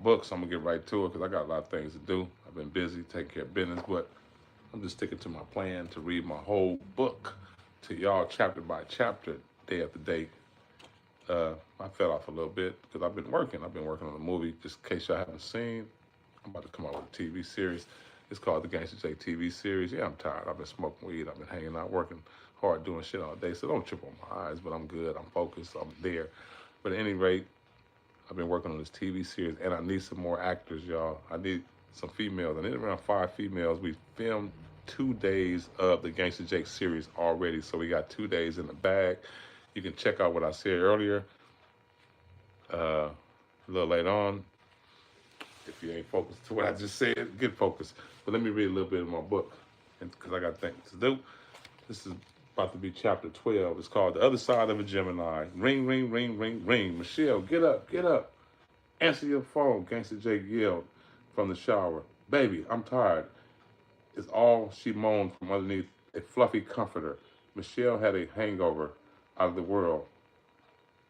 books. I'm gonna get right to it because I got a lot of things to do. I've been busy taking care of business, but I'm just sticking to my plan to read my whole book to y'all chapter by chapter, day after day. I fell off a little bit because I've been working. I've been working on a movie. Just in case y'all haven't seen, I'm about to come out with a TV series. It's called the Gangster J TV series. Yeah, I'm tired. I've been smoking weed. I've been hanging out, working hard, doing shit all day. So don't trip on my eyes, but I'm good. I'm focused. I'm there. But at any rate, I've been working on this TV series, and I need some more actors, y'all. I need some females. I need around 5 females. We filmed 2 days of the Gangster Jake series already, so we got 2 days in the bag. You can check out what I said earlier uh, a little later on. If you ain't focused to what I just said, get focused. But let me read a little bit of my book, because I got things to do. This is about to be chapter 12. It's called The Other Side of a Gemini. Ring, ring, ring, ring, ring. Michelle, get up, get up. Answer your phone, Gangster Jake yelled from the shower. Baby, I'm tired, is all she moaned from underneath a fluffy comforter. Michelle had a hangover out of the world.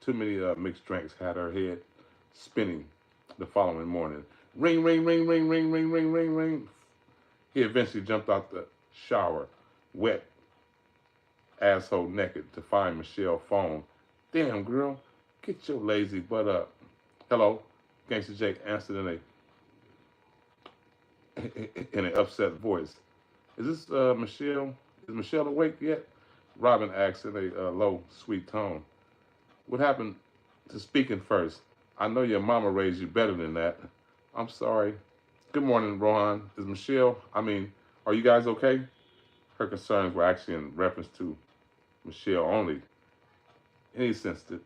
Too many mixed drinks had her head spinning the following morning. Ring, ring, ring, ring, ring, ring, ring, ring, ring. He eventually jumped out the shower, wet, asshole naked, to find Michelle's phone. Damn, girl, get your lazy butt up. Hello, Gangster Jake answered in an upset voice. Is this Michelle? Is Michelle awake yet? Robin asked in a low, sweet tone. What happened to speaking first? I know your mama raised you better than that. I'm sorry. Good morning, Rohan. Is Michelle, are you guys okay? Her concerns were actually in reference to Michelle only. And he sensed it.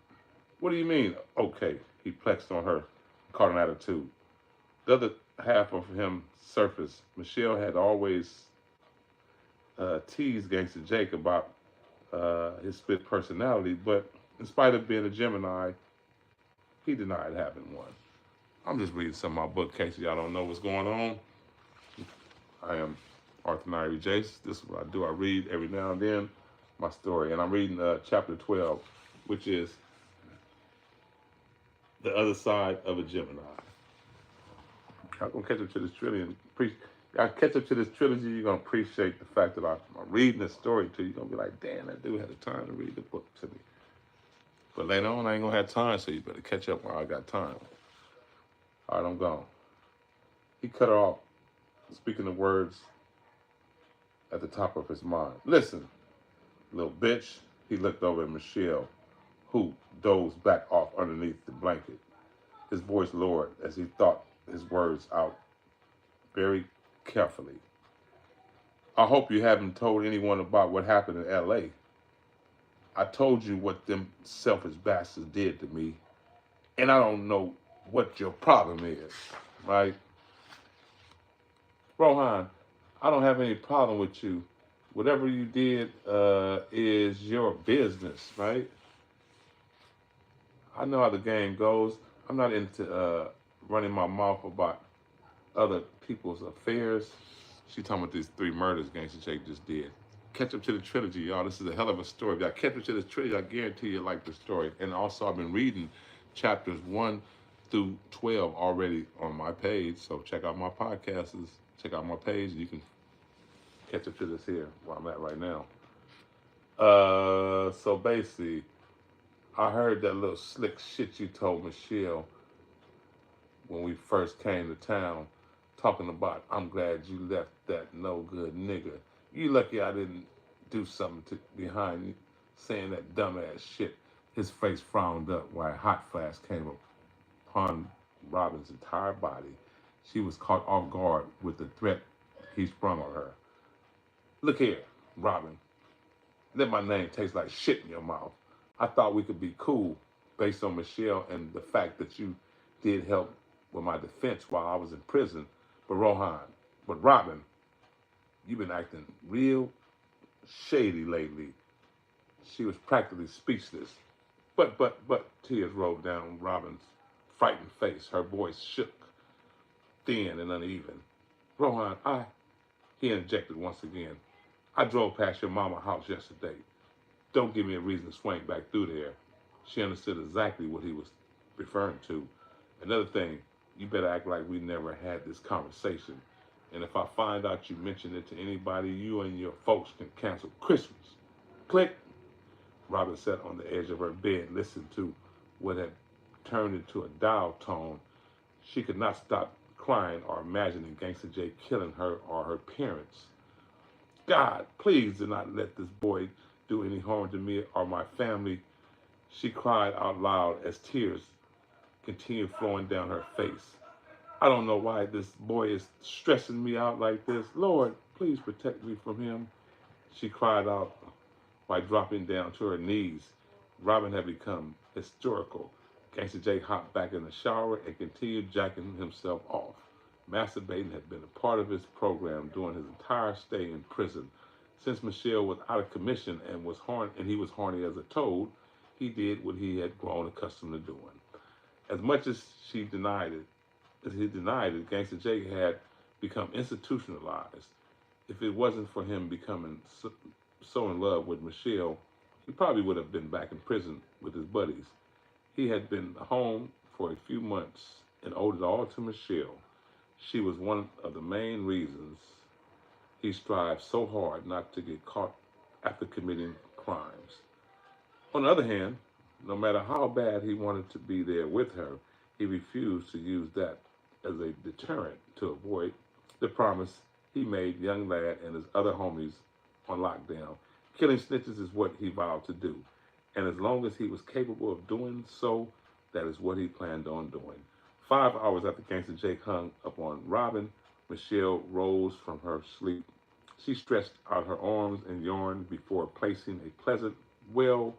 What do you mean, okay? He plexed on her, caught an attitude. The other half of him surfaced. Michelle had always teased Gangster Jake about his split personality, but in spite of being a Gemini, he denied having one. I'm just reading some of my book in case y'all don't know what's going on. I am Arthur Nairi Jace. This is what I do. I read every now and then my story, and I'm reading chapter 12, which is The Other Side of a Gemini. I'm gonna catch up to this trillion. I catch up to this trilogy. You're gonna appreciate the fact that I'm reading this story to you. You're gonna be like, damn, that dude had the time to read the book to me. But later on, I ain't gonna have time, so you better catch up while I got time. All right, I'm gone. He cut her off, speaking the words at the top of his mind. Listen, little bitch. He looked over at Michelle, who dozed back off underneath the blanket. His voice lowered as he thought his words out very carefully. I hope you haven't told anyone about what happened in L.A. I told you what them selfish bastards did to me, and I don't know what your problem is, right? Rohan, I don't have any problem with you. Whatever you did is your business, right? I know how the game goes. I'm not into running my mouth about other people's affairs. She talking about these 3 murders Gangster Jake just did. Catch up to the trilogy, y'all. This is a hell of a story. If y'all catch up to this trilogy, I guarantee you like the story. And also, I've been reading chapters 1 through 12 already on my page. So check out my podcasts. Check out my page. You can catch up to this here where I'm at right now. So basically, I heard that little slick shit you told Michelle when we first came to town, talking about, I'm glad you left that no good nigga. You lucky I didn't do something behind you, saying that dumbass shit. His face frowned up while a hot flash came upon Robin's entire body. She was caught off guard with the threat he sprung on her. Look here, Robin. Let my name taste like shit in your mouth. I thought we could be cool based on Michelle and the fact that you did help with my defense while I was in prison. But Robin, you've been acting real shady lately. She was practically speechless. But, tears rolled down Robin's frightened face. Her voice shook, thin and uneven. Rohan, he interjected once again. I drove past your mama house yesterday. Don't give me a reason to swing back through there. She understood exactly what he was referring to. Another thing, You better act like we never had this conversation. And if I find out you mentioned it to anybody, you and your folks can cancel Christmas. Click. Robin sat on the edge of her bed, listened to what had turned into a dial tone. She could not stop crying or imagining Gangsta Jay killing her or her parents. God, please do not let this boy do any harm to me or my family. She cried out loud as tears continued flowing down her face. I don't know why this boy is stressing me out like this. Lord, please protect me from him. She cried out while dropping down to her knees. Robin had become hysterical. Gangsta Jay hopped back in the shower and continued jacking himself off. Masturbating had been a part of his program during his entire stay in prison. Since Michelle was out of commission and he was horny as a toad, he did what he had grown accustomed to doing. As much as he denied it, Gangsta Jay had become institutionalized. If it wasn't for him becoming so in love with Michelle, he probably would have been back in prison with his buddies. He had been home for a few months and owed it all to Michelle. She was one of the main reasons he strived so hard not to get caught after committing crimes. On the other hand, no matter how bad he wanted to be there with her, he refused to use that as a deterrent to avoid the promise he made young lad and his other homies on lockdown. Killing snitches is what he vowed to do. And as long as he was capable of doing so, that is what he planned on doing. 5 hours after Gangsta Jay hung up on Robin, Michelle rose from her sleep. She stretched out her arms and yawned before placing a pleasant, well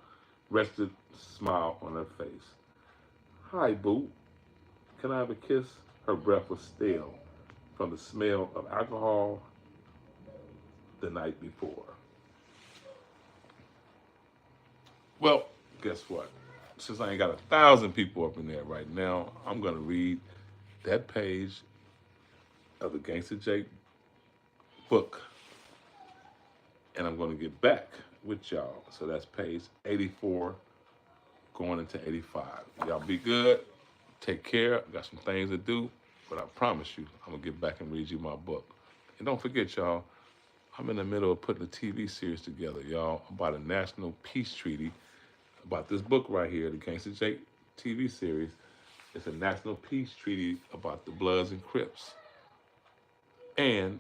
rested smile on her face. Hi, boo. Can I have a kiss? Her breath was stale from the smell of alcohol the night before. Well, guess what? Since I ain't got 1,000 people up in there right now, I'm going to read that page of the Gangsta Jay book, and I'm going to get back with y'all. So that's page 84 going into 85. Y'all be good. Take care. I got some things to do, but I promise you, I'm going to get back and read you my book. And don't forget, y'all, I'm in the middle of putting a TV series together, y'all, about a national peace treaty, about this book right here, the Gangsta Jay TV series. It's a national peace treaty about the Bloods and Crips. And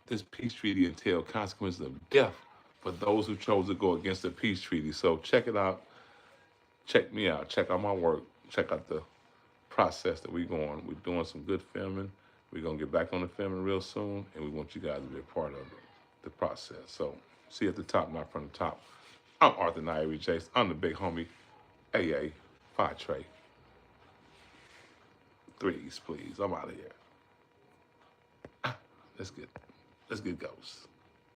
this peace treaty entailed consequences of death for those who chose to go against the peace treaty. So check it out. Check me out. Check out my work. Check out the process that we're going. We're doing some good filming. We're going to get back on the filming real soon, and we want you guys to be a part of the process. So see you at the top, not from the top. I'm Arthur Nairi Jace. I'm the big homie. AA, 5 Trey. 3s, please. I'm out of here. Let's get ghosts.